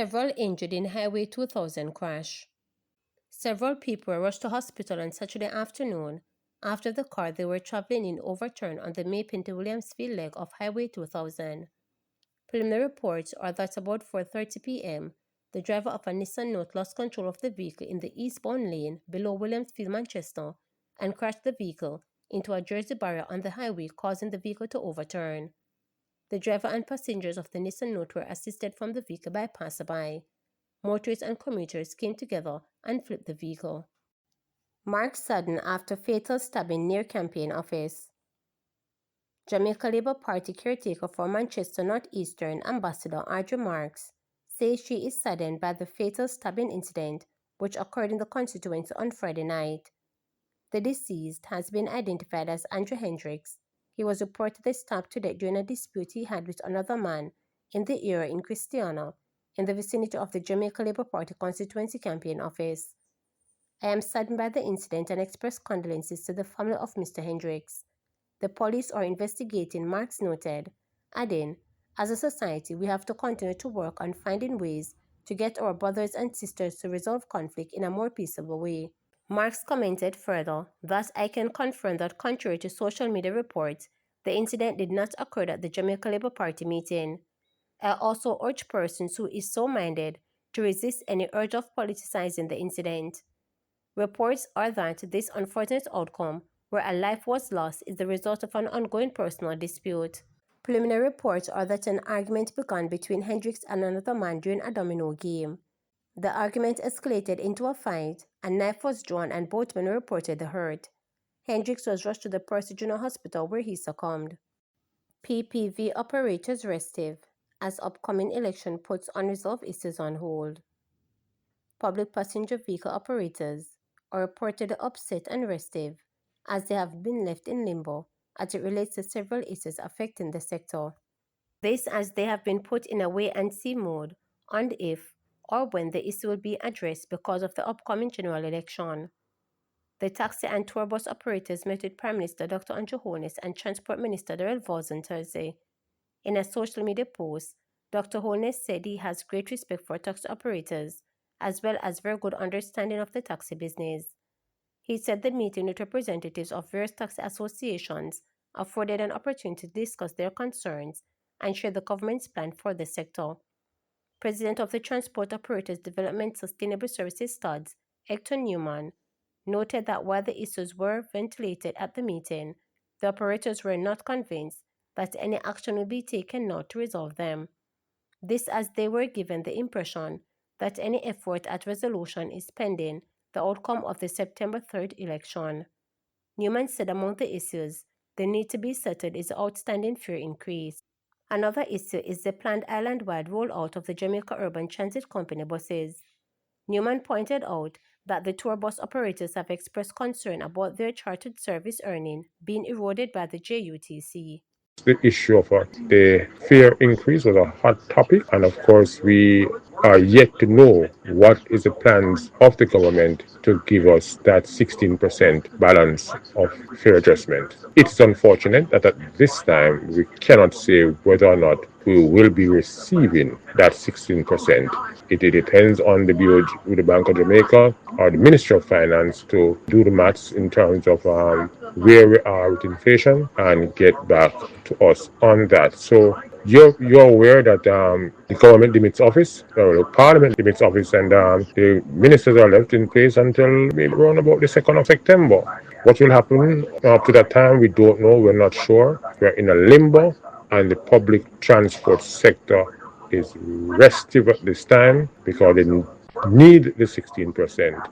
Several injured in Highway 2000 crash. Several people were rushed to hospital on Saturday afternoon after the car they were traveling in overturned on the Maypin to Williamsfield leg of Highway 2000. Preliminary reports are that about 4:30 p.m., the driver of a Nissan Note lost control of the vehicle in the eastbound lane below Williamsfield, Manchester, and crashed the vehicle into a Jersey barrier on the highway, causing the vehicle to overturn. The driver and passengers of the Nissan Note were assisted from the vehicle by passerby. Motorists and commuters came together and flipped the vehicle. Mark sudden after fatal stabbing near campaign office. Jamaica Labour Party caretaker for Manchester North Eastern, Ambassador Audrey Marks, says she is saddened by the fatal stabbing incident which occurred in the constituency on Friday night. The deceased has been identified as Andrew Hendricks. He was reportedly stabbed to death during a dispute he had with another man in the area in Christiana, in the vicinity of the Jamaica Labour Party constituency campaign office. I am saddened by the incident and express condolences to the family of Mr. Hendricks. The police are investigating, Marks noted, adding, as a society, we have to continue to work on finding ways to get our brothers and sisters to resolve conflict in a more peaceable way. Marks commented further that I can confirm that contrary to social media reports, the incident did not occur at the Jamaica Labour Party meeting. I also urge persons who is so minded to resist any urge of politicizing the incident. Reports are that this unfortunate outcome, where a life was lost, is the result of an ongoing personal dispute. Preliminary reports are that an argument began between Hendricks and another man during a domino game. The argument escalated into a fight, a knife was drawn and both men reported hurt. Hendricks was rushed to the Percy Junior Hospital where he succumbed. PPV operators restive as upcoming election puts unresolved issues on hold. Public passenger vehicle operators are reportedly upset and restive as they have been left in limbo as it relates to several issues affecting the sector. This as they have been put in a wait-and-see mode on if or when the issue will be addressed because of the upcoming general election. The taxi and tour bus operators met with Prime Minister Dr. Andrew Holness and Transport Minister Darrell Voss on Thursday. In a social media post, Dr. Holness said he has great respect for taxi operators as well as very good understanding of the taxi business. He said the meeting with representatives of various taxi associations afforded an opportunity to discuss their concerns and share the government's plan for the sector. President of the Transport Operators Development Sustainable Services Studs, Hector Newman, noted that while the issues were ventilated at the meeting, the operators were not convinced that any action would be taken now to resolve them. This as they were given the impression that any effort at resolution is pending the outcome of the September 3rd election. Newman said among the issues, the need to be settled is the outstanding fare increase. Another issue is the planned island-wide rollout of the Jamaica Urban Transit Company buses. Newman pointed out that the tour bus operators have expressed concern about their chartered service earning being eroded by the JUTC. The issue of the fare increase was a hot topic, and of course, we are yet to know what is the plans of the government to give us that 16% balance of fare adjustment. It's unfortunate that at this time we cannot say whether or not we will be receiving that 16%. It depends on the BOJ, the Bank of Jamaica or the Ministry of Finance to do the maths in terms of where we are with inflation and get back to us on that. So you're aware that the government limits office, or the parliament limits office, and the ministers are left in place until maybe around about the 2nd of September. What will happen up to that time, we don't know, we're not sure. We're in a limbo, and the public transport sector is restive at this time because they need the 16%.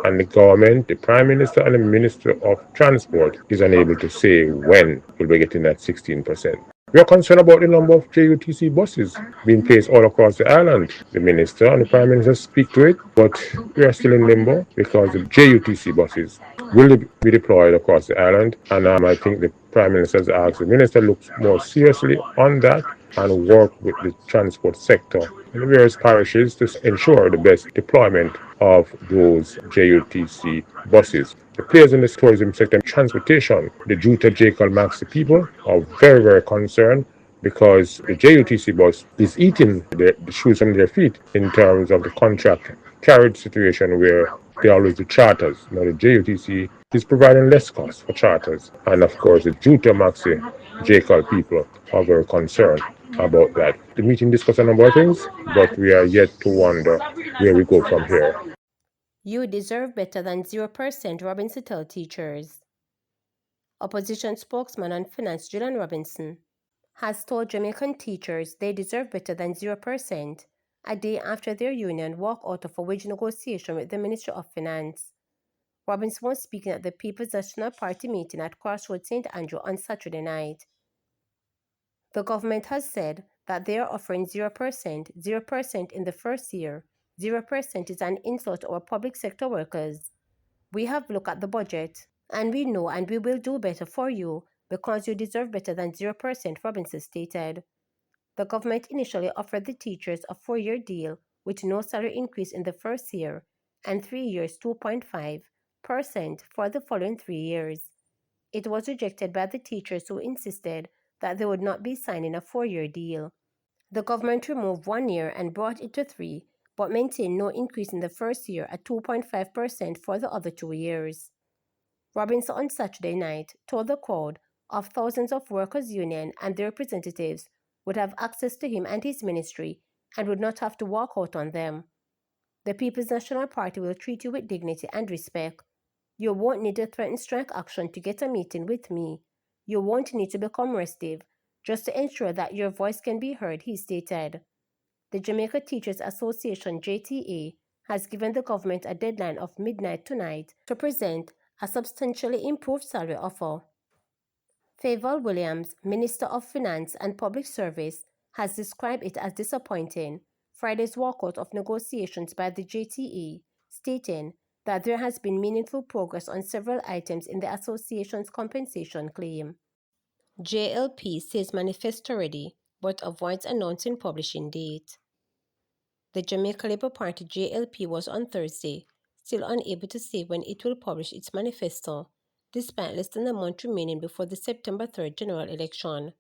And the government, the Prime Minister and the Minister of Transport is unable to say when we'll be getting that 16%. We are concerned about the number of JUTC buses being placed all across the island. The Minister and the Prime Minister speak to it, but we are still in limbo because the JUTC buses will be deployed across the island. And I think the Prime Minister has asked the Minister to look more seriously on that and work with the transport sector in the various parishes to ensure the best deployment of those JUTC buses. The players in the tourism sector and transportation, the Juta Jacob Maxi people are very, very concerned because the JUTC bus is eating the shoes from their feet in terms of the contract carriage situation where they always do charters. Now the JUTC is providing less cost for charters. And of course the Juta Maxi Jacob people are very concerned about that. The meeting discussed a number of things, but we are yet to wonder where we go from here. You deserve better than 0%, Robinson tell teachers. Opposition spokesman on finance Julian Robinson has told Jamaican teachers they deserve better than 0%, a day after their union walked out of a wage negotiation with the Ministry of Finance. Robinson was speaking at the People's National Party meeting at Crossroads St. Andrew on Saturday night. The government has said that they are offering 0%, 0% in the first year. 0% is an insult to our public sector workers. We have looked at the budget, and we know and we will do better for you because you deserve better than 0%, Robinson stated. The government initially offered the teachers a 4-year deal with no salary increase in the first year and 3 years 2.5% for the following 3 years. It was rejected by the teachers who insisted that they would not be signing a 4-year deal. The government removed 1 year and brought it to 3, but maintained no increase in the first year at 2.5% for the other 2 years. Robinson on Saturday night told the crowd of thousands of workers' union and their representatives would have access to him and his ministry and would not have to walk out on them. The People's National Party will treat you with dignity and respect. You won't need to threaten strike action to get a meeting with me. You won't need to become restive just to ensure that your voice can be heard, he stated. The Jamaica Teachers Association JTA has given the government a deadline of midnight tonight to present a substantially improved salary offer. Favour Williams, Minister of Finance and Public Service, has described it as disappointing, Friday's walkout of negotiations by the JTA, stating that there has been meaningful progress on several items in the association's compensation claim. JLP says manifesto ready, but avoids announcing publishing date. The Jamaica Labour Party JLP was on Thursday still unable to say when it will publish its manifesto, despite less than a month remaining before the September 3rd general election.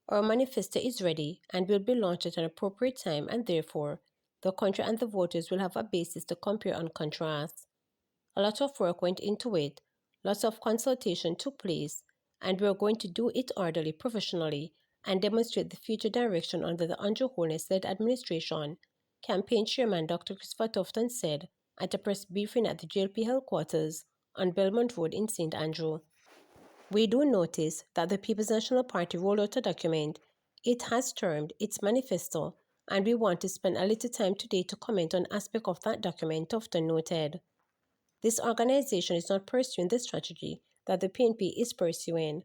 Our manifesto is ready and will be launched at an appropriate time, and therefore, the country and the voters will have a basis to compare and contrast. A lot of work went into it, lots of consultation took place, and we are going to do it orderly, professionally, and demonstrate the future direction under the Andrew Holness-led administration, campaign chairman Dr. Christopher Tufton said at a press briefing at the JLP headquarters on Belmont Road in St. Andrew. We do notice that the People's National Party rolled out a document it has termed its manifesto, and we want to spend a little time today to comment on aspects of that document, Tufton noted. This organization is not pursuing the strategy that the PNP is pursuing.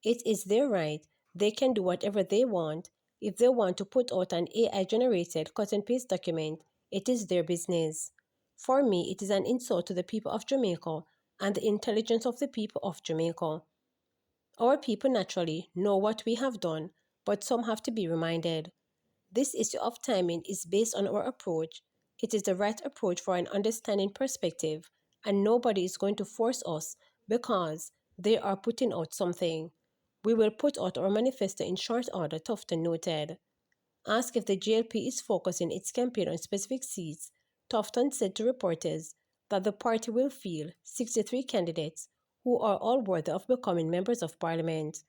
It is their right. They can do whatever they want. If they want to put out an AI-generated cut-and-paste document, it is their business. For me, it is an insult to the people of Jamaica and the intelligence of the people of Jamaica. Our people naturally know what we have done, but some have to be reminded. This issue of timing is based on our approach. It is the right approach for an understanding perspective, and nobody is going to force us because they are putting out something. We will put out our manifesto in short order, Tufton noted. Asked if the JLP is focusing its campaign on specific seats, Tufton said to reporters that the party will field 63 candidates who are all worthy of becoming members of parliament.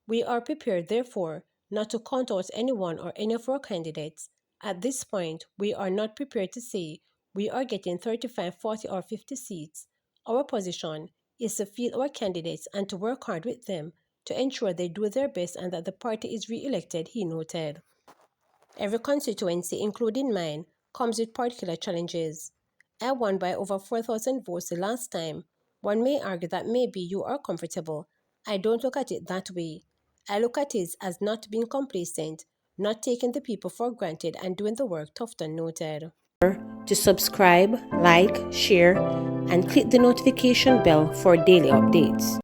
We are prepared, therefore, not to count out anyone or any of our candidates. At this point, we are not prepared to say we are getting 35, 40, or 50 seats. Our position is to field our candidates and to work hard with them to ensure they do their best and that the party is re-elected, he noted. Every constituency, including mine, comes with particular challenges. I won by over 4,000 votes the last time. One may argue that maybe you are comfortable. I don't look at it that way. I look at it as not being complacent, not taking the people for granted and doing the work, Tufton noted. To subscribe, like, share, and click the notification bell for daily updates.